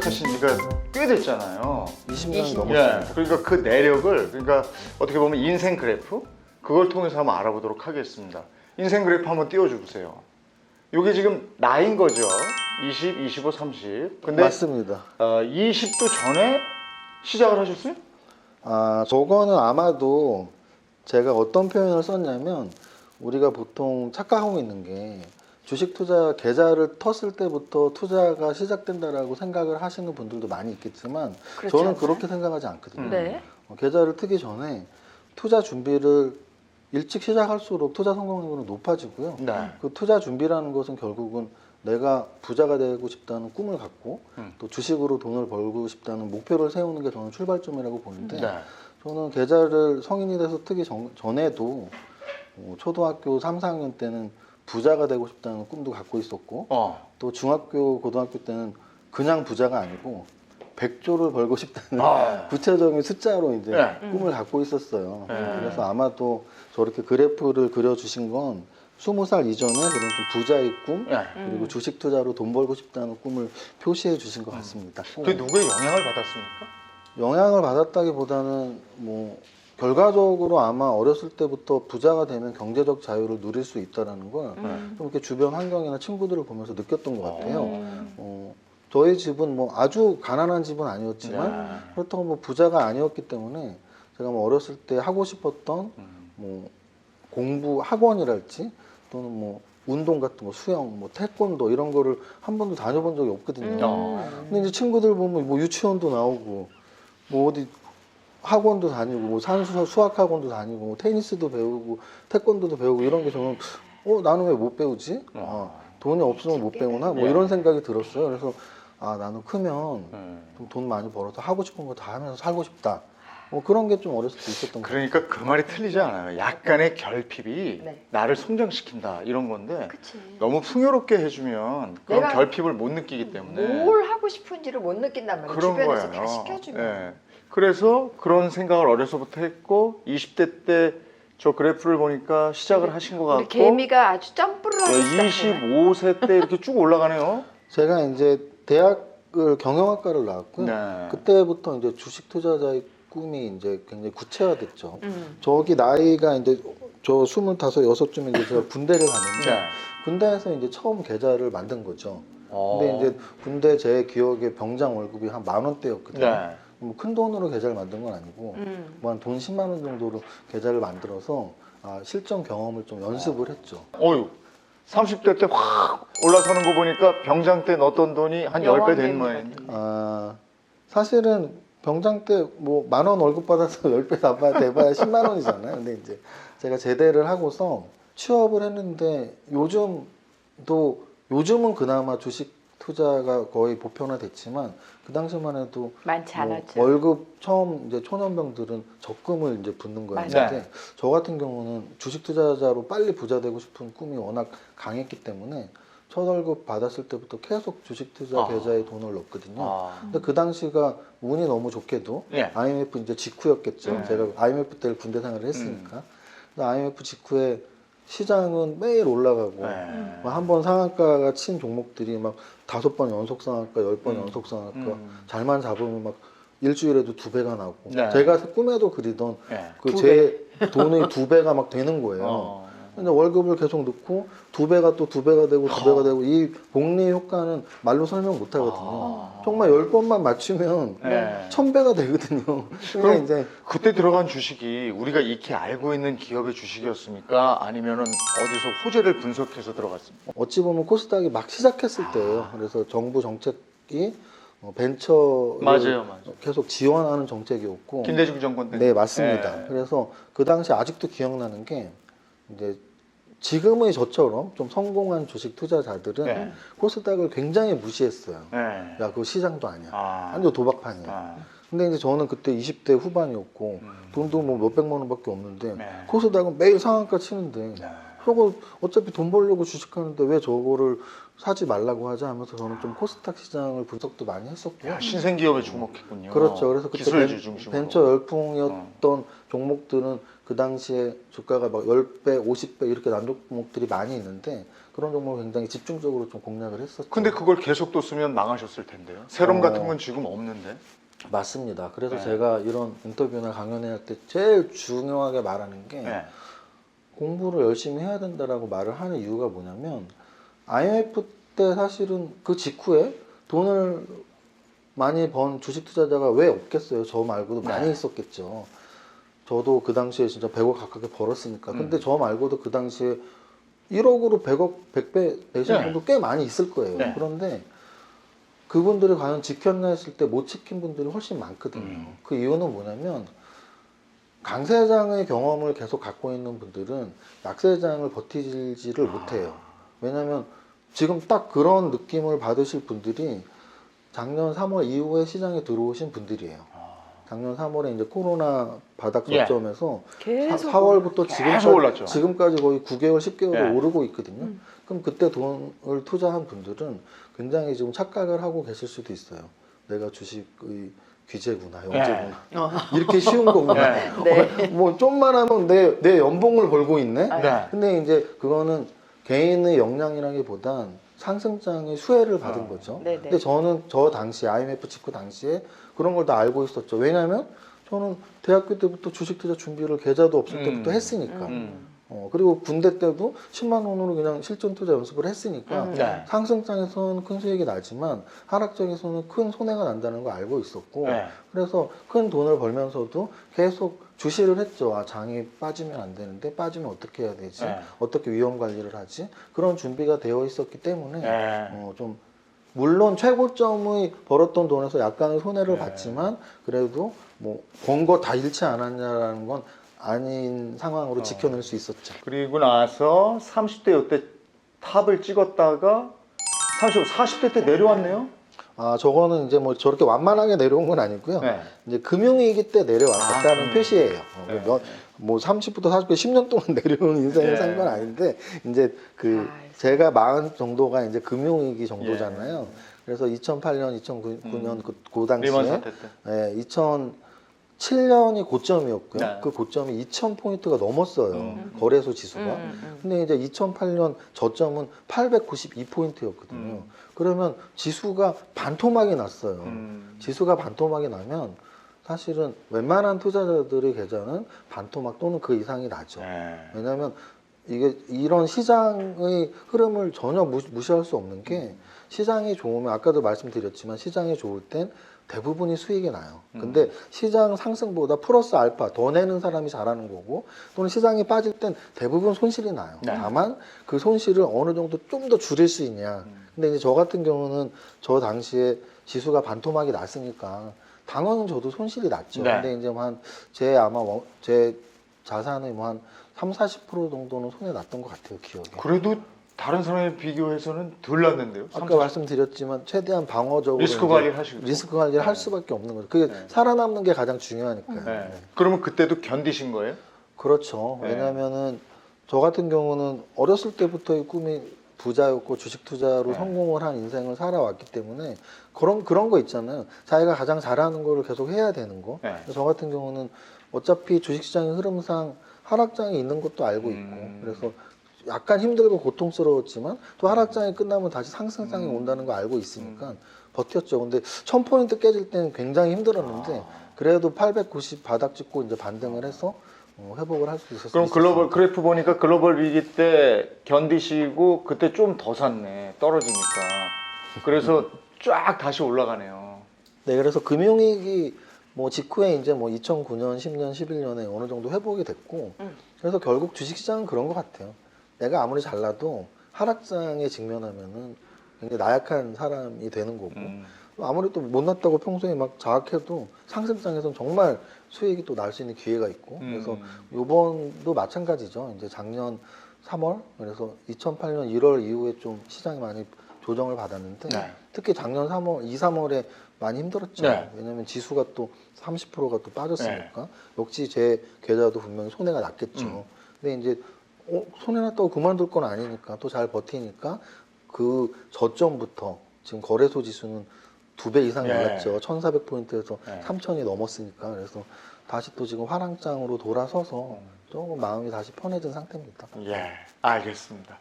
시작하신 지가 꽤 됐잖아요. 20년이 20 년. 넘었습니다. 예, 그러니까 그 내력을 그러니까 어떻게 보면 인생 그래프 그걸 통해서 한번 알아보도록 하겠습니다. 인생 그래프 한번 띄워주세요. 이게 지금 나인 거죠. 20, 25, 30. 근데 맞습니다. 20도 전에 시작을 하셨어요? 저거는 아마도 제가 어떤 표현을 썼냐면 우리가 보통 착각하고 있는 게 주식 투자 계좌를 텄을 때부터 투자가 시작된다라고 생각을 하시는 분들도 많이 있겠지만 그렇지 저는 않나요? 그렇게 생각하지 않거든요. 네. 계좌를 트기 전에 투자 준비를 일찍 시작할수록 투자 성공률은 높아지고요. 네. 그 투자 준비라는 것은 결국은 내가 부자가 되고 싶다는 꿈을 갖고 또 주식으로 돈을 벌고 싶다는 목표를 세우는 게 저는 출발점이라고 보는데 네. 저는 계좌를 성인이 돼서 트기 전에도 초등학교 3, 4학년 때는 부자가 되고 싶다는 꿈도 갖고 있었고 또 중학교, 고등학교 때는 그냥 부자가 아니고 100조를 벌고 싶다는 구체적인 숫자로 이제 네. 꿈을 갖고 있었어요. 네. 그래서 아마도 저렇게 그래프를 그려주신 건 20살 이전에 그런 좀 부자의 꿈 네. 그리고 주식 투자로 돈 벌고 싶다는 꿈을 표시해 주신 것 같습니다. 그 누구의 영향을 받았습니까? 영향을 받았다기보다는 뭐 결과적으로 아마 어렸을 때부터 부자가 되면 경제적 자유를 누릴 수 있다라는 걸 좀 이렇게 주변 환경이나 친구들을 보면서 느꼈던 것 같아요. 저희 집은 뭐 아주 가난한 집은 아니었지만 네. 그렇다고 뭐 부자가 아니었기 때문에 제가 뭐 어렸을 때 하고 싶었던 뭐 공부 학원이랄지 또는 뭐 운동 같은 거 수영, 뭐 태권도 이런 거를 한 번도 다녀본 적이 없거든요. 근데 이제 친구들 보면 뭐 유치원도 나오고 뭐 어디 학원도 다니고 뭐 산수 수학 학원도 다니고 뭐 테니스도 배우고 태권도도 배우고 이런 게 저는 나는 왜 못 배우지? 돈이 없으면 못 배우나? 뭐 이런 생각이 들었어요. 그래서 나는 크면 좀 돈 많이 벌어서 하고 싶은 거 다 하면서 살고 싶다. 뭐 그런 게 좀 어렸을 때 있었던 것 같아요. 그러니까 그 말이 틀리지 않아요. 약간의 결핍이 네. 나를 성장시킨다 이런 건데 그치. 너무 풍요롭게 해주면 그런 내가 결핍을 못 느끼기 때문에 뭘 하고 싶은지를 못 느낀단 말이에요. 그런 주변에서 거예요. 다 시켜주면. 예. 그래서 그런 생각을 어려서부터 했고 20대 때 저 그래프를 보니까 시작을 하신 것 우리 같고 개미가 아주 점프를 하고 시작하네. 25세 때 이렇게 쭉 올라가네요. 제가 이제 대학을 경영학과를 나왔고요. 네. 그때부터 이제 주식 투자자의 꿈이 이제 굉장히 구체화됐죠. 음. 저기 나이가 이제 저 25, 6쯤에 이제 제가 군대를 갔는데 네. 군대에서 이제 처음 계좌를 만든 거죠. 어. 근데 이제 군대 제 기억에 병장 월급이 한 10,000원대였거든요. 네. 뭐 큰 돈으로 계좌를 만든 건 아니고 뭐 한 돈 10만 원 정도로 계좌를 만들어서 실전 경험을 좀 연습을 했죠. 어유 30대 때 확 올라서는 거 보니까 병장 때 넣었던 돈이 한 10배 된 모양인데. 사실은 병장 때 뭐 10,000원 월급 받아서 10배 다 대봐야 10만 원이잖아요. 근데 이제 제가 제대를 하고서 취업을 했는데 요즘은 그나마 주식 투자가 거의 보편화됐지만 그 당시만 해도 많지 않았죠. 월급 처음 이제 초년병들은 적금을 이제 붓는 거였는데 맞아요. 저 같은 경우는 주식 투자자로 빨리 부자 되고 싶은 꿈이 워낙 강했기 때문에 첫 월급 받았을 때부터 계속 주식 투자 계좌에 돈을 넣었거든요. 근데 그 당시가 운이 너무 좋게도 예. IMF 이제 직후였겠죠. 제가 IMF 때 군대 생활을 했으니까. 근데 IMF 직후에 시장은 매일 올라가고 네. 한 번 상한가가 친 종목들이 막 5번 연속 상한가, 10번 연속 상한가 잘만 잡으면 막 일주일에도 2배가 나고 네. 제가 꿈에도 그리던 네. 그 제 돈의 2배가 막 되는 거예요. 근데 월급을 계속 넣고 2배가 또 2배가 되고 2배가 되고 이 복리 효과는 말로 설명 못 하거든요. 정말 10번만 맞추면 네. 1000배가 되거든요. 그러니까 이제 그때 들어간 주식이 우리가 익히 알고 있는 기업의 주식이었습니까? 아니면은 어디서 호재를 분석해서 들어갔습니까? 어찌 보면 코스닥이 막 시작했을 때예요. 그래서 정부 정책이 벤처를 맞아요. 계속 지원하는 정책이었고 김대중 정권 때. 네, 맞습니다. 네. 그래서 그 당시 아직도 기억나는 게 이제 지금의 저처럼 좀 성공한 주식 투자자들은 네. 코스닥을 굉장히 무시했어요. 네. 야, 그거 시장도 아니야. 아. 완전 도박판이야. 근데 이제 저는 그때 20대 후반이었고 돈도 뭐 몇백만 원밖에 없는데 네. 코스닥은 매일 상한가 치는데 네. 저거 어차피 돈 벌려고 주식하는데 왜 저거를 사지 말라고 하자 하면서 저는 좀 코스닥 시장을 분석도 많이 했었고요. 야, 신생기업에 주목했군요. 그렇죠. 그래서 그때 기술주 중심으로. 벤처 열풍이었던 종목들은 그 당시에 주가가 막 10배, 50배 이렇게 난 종목들이 많이 있는데 그런 종목을 굉장히 집중적으로 좀 공략을 했었죠. 근데 그걸 계속 뒀으면 망하셨을 텐데요. 세럼 같은 건 지금 없는데. 맞습니다. 그래서 네. 제가 이런 인터뷰나 강연회 할 때 제일 중요하게 말하는 게 네. 공부를 열심히 해야 된다라고 말을 하는 이유가 뭐냐면 IMF 때 사실은 그 직후에 돈을 많이 번 주식 투자자가 왜 없겠어요? 저 말고도 많이 네. 있었겠죠. 저도 그 당시에 진짜 100억 가깝게 벌었으니까. 근데 저 말고도 그 당시에 1억으로 100억, 100배 내신 네. 분도 꽤 많이 있을 거예요. 네. 그런데 그분들이 과연 지켰나 했을 때 못 지킨 분들이 훨씬 많거든요. 그 이유는 뭐냐면 강세장의 경험을 계속 갖고 있는 분들은 약세장을 버티지를 못해요. 왜냐하면 지금 딱 그런 느낌을 받으실 분들이 작년 3월 이후에 시장에 들어오신 분들이에요. 작년 3월에 이제 코로나 바닥 예. 저점에서 계속 4월부터 계속 올랐죠. 지금까지 거의 9개월, 10개월 예. 오르고 있거든요. 그럼 그때 돈을 투자한 분들은 굉장히 지금 착각을 하고 계실 수도 있어요. 내가 주식의 귀재구나, 영재구나. 이렇게 쉬운 거구나. 네. 뭐 좀만 하면 내 연봉을 벌고 있네. 네. 근데 이제 그거는 개인의 역량이라기보단 상승장의 수혜를 받은 거죠. 네네. 근데 저는 저 당시 IMF 직후 당시에 그런 걸 다 알고 있었죠. 왜냐하면 저는 대학교 때부터 주식 투자 준비를 계좌도 없을 때부터 했으니까. 그리고 군대 때도 10만 원으로 그냥 실전 투자 연습을 했으니까 네. 상승장에서는 큰 수익이 나지만 하락장에서는 큰 손해가 난다는 걸 알고 있었고 네. 그래서 큰 돈을 벌면서도 계속 주시를 했죠. 아, 장이 빠지면 안 되는데 빠지면 어떻게 해야 되지? 네. 어떻게 위험 관리를 하지? 그런 준비가 되어 있었기 때문에 네. 좀 물론 최고점의 벌었던 돈에서 약간의 손해를 네. 봤지만 그래도 뭐 번 거 다 잃지 않았냐라는 건 아닌 상황으로 지켜낼 수 있었죠. 그리고 나서 30대 이때 탑을 찍었다가 40대 때 내려왔네요. 아, 저거는 이제 뭐 저렇게 완만하게 내려온 건 아니고요. 네. 이제 금융위기 때 내려왔다는 아, 표시예요. 네. 뭐 30부터 40대 10년 동안 내려온 인생을 네. 산 건 아닌데 이제 그 아, 제가 40 정도가 이제 금융위기 정도잖아요. 그래서 2008년, 2009년 그 당시에 리먼 사태 때. 네, 2007년이 고점이었고요. 네. 그 고점이 2,000포인트가 넘었어요. 거래소 지수가. 근데 이제 2008년 저점은 892포인트였거든요. 그러면 지수가 반토막이 났어요. 지수가 반토막이 나면 사실은 웬만한 투자자들의 계좌는 반토막 또는 그 이상이 나죠. 네. 왜냐하면 이게 이런 시장의 흐름을 전혀 무시할 수 없는 게 시장이 좋으면 아까도 말씀드렸지만 시장이 좋을 땐 대부분이 수익이 나요. 근데 시장 상승보다 플러스 알파 더 내는 사람이 잘하는 거고 또는 시장이 빠질 땐 대부분 손실이 나요. 네. 다만 그 손실을 어느 정도 좀 더 줄일 수 있냐. 근데 이제 저 같은 경우는 저 당시에 지수가 반토막이 났으니까 당연히 저도 손실이 났죠. 네. 근데 이제 제 자산의 뭐 한 30-40% 정도는 손해 났던 것 같아요, 기억에. 그래도 다른 사람에 비교해서는 덜 났는데요. 아까 말씀드렸지만 최대한 방어적으로 리스크 이제 관리를 하시고 리스크 관리를 할 수밖에 없는 거죠. 그게 살아남는 게 가장 중요하니까요. 네. 네. 그러면 그때도 견디신 거예요? 그렇죠. 네. 왜냐하면은 저 같은 경우는 어렸을 때부터의 꿈이 부자였고 주식 투자로 성공을 한 인생을 살아왔기 때문에 그런 거 있잖아요. 자기가 가장 잘하는 거를 계속 해야 되는 거. 네. 저 같은 경우는 어차피 주식시장의 흐름상 하락장이 있는 것도 알고 있고 그래서 약간 힘들고 고통스러웠지만 또 하락장이 끝나면 다시 상승장이 온다는 거 알고 있으니까 버텼죠. 근데 1000포인트 깨질 때는 굉장히 힘들었는데 그래도 890 바닥 찍고 이제 반등을 해서 회복을 할 수 있었어요. 그럼 글로벌 그래프 보니까 글로벌 위기 때 견디시고 그때 좀 더 샀네. 떨어지니까. 그래서 쫙 다시 올라가네요. 네, 그래서 금융위기 뭐 직후에 이제 뭐 2009년, 10년, 11년에 어느 정도 회복이 됐고 그래서 결국 주식시장은 그런 것 같아요. 내가 아무리 잘나도 하락장에 직면하면은 굉장히 나약한 사람이 되는 거고 아무리 또 못났다고 평소에 막 자학해도 상승장에서는 정말 수익이 또 날 수 있는 기회가 있고 그래서 요번도 마찬가지죠. 이제 작년 3월 그래서 2008년 1월 이후에 좀 시장이 많이 조정을 받았는데 네. 특히 작년 3월, 2, 3월에 많이 힘들었죠. 네. 왜냐하면 지수가 또 30%가 또 빠졌으니까 역시 제 계좌도 분명히 손해가 났겠죠. 근데 이제 손해 났다고 그만둘 건 아니니까 또 잘 버티니까 그 저점부터 지금 거래소 지수는 2배 이상 올랐죠. 1400포인트에서 3000이 넘었으니까 그래서 다시 또 지금 화랑장으로 돌아서서 조금 마음이 다시 편해진 상태입니다. 예, 알겠습니다.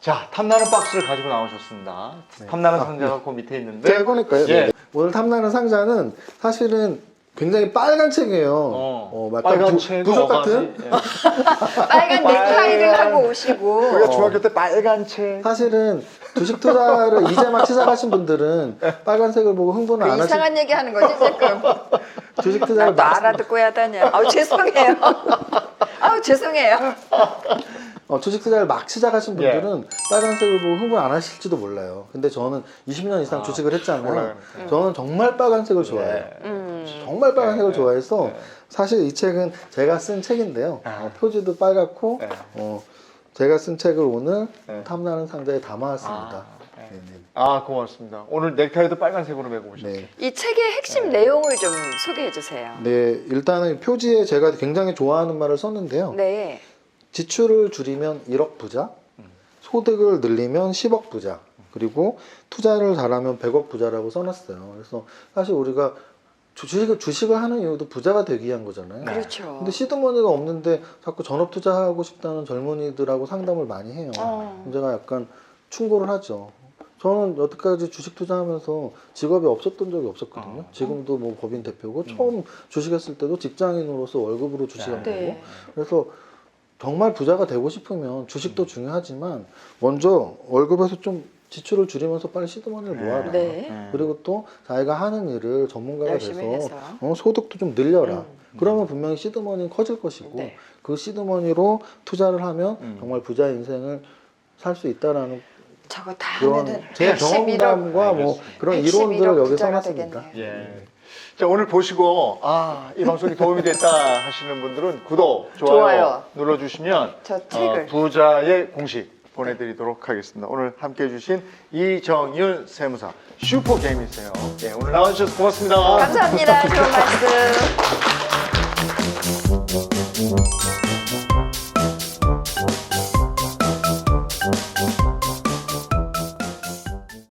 자, 탐나는 박스를 가지고 나오셨습니다. 탐나는 상자가 그 밑에 있는데. 제가 꺼낼까요? 예. 네. 오늘 탐나는 상자는 사실은 굉장히 빨간 책이에요. 약간 빨간 책, 부적 같은? 빨간 넥타이를 하고 오시고 우리가 중학교 때 빨간 책. 사실은 주식 투자를 이제 막 시작하신 분들은 빨간색을 보고 흥분을 안 하시. 이상한 얘기 하는 거지 지금. 주식 투자를 나도 알아듣고 해야 하냐. 아우 죄송해요. 아우 죄송해요. 주식 투자를 막 시작하신 예. 분들은 빨간색을 보고 흥분 안 하실지도 몰라요. 근데 저는 20년 이상 주식을 했잖아요. 몰라요. 저는 정말 빨간색을 좋아해요. 정말 빨간색을 네. 좋아해서 네. 사실 이 책은 제가 쓴 책인데요. 아. 표지도 빨갛고 네. 제가 쓴 책을 오늘 네. 탐나는 상자에 담아왔습니다. 네. 네, 네. 아, 고맙습니다. 오늘 넥타이도 빨간색으로 메고 오셨어요. 네. 이 책의 핵심 내용을 좀 소개해 주세요. 네, 일단은 표지에 제가 굉장히 좋아하는 말을 썼는데요. 네. 지출을 줄이면 1억 부자, 소득을 늘리면 10억 부자, 그리고 투자를 잘하면 100억 부자라고 써놨어요. 그래서 사실 우리가 주식을 하는 이유도 부자가 되기 위한 거잖아요. 그렇죠. 근데 시드머니가 없는데 자꾸 전업 투자하고 싶다는 젊은이들하고 상담을 많이 해요. 제가 약간 충고를 하죠. 저는 여태까지 주식 투자하면서 직업이 없었던 적이 없었거든요. 지금도 뭐 법인 대표고 처음 주식했을 때도 직장인으로서 월급으로 주식한 네. 거고. 그래서 정말 부자가 되고 싶으면 주식도 중요하지만 먼저 월급에서 좀 지출을 줄이면서 빨리 시드머니를 모아라. 네. 그리고 또 자기가 하는 일을 전문가가 열심히 돼서 해서. 소득도 좀 늘려라. 그러면 분명히 시드머니는 커질 것이고 네. 그 시드머니로 투자를 하면 음. 정말 부자 인생을 살 수 있다라는 저거 다 그런 하면은 제 111억, 경험담과 뭐 그런 111억 이론들을 여기 부자가 써놨습니다. 되겠네요. 예. 자, 오늘 보시고 이 방송이 도움이 됐다 하시는 분들은 구독, 좋아요, 눌러주시면 저 책을. 부자의 공식 보내드리도록 하겠습니다. 오늘 함께해 주신 이정윤 세무사 슈퍼 게임이세요. 예, 오늘 나와주셔서 고맙습니다. 감사합니다. 좋은 말씀.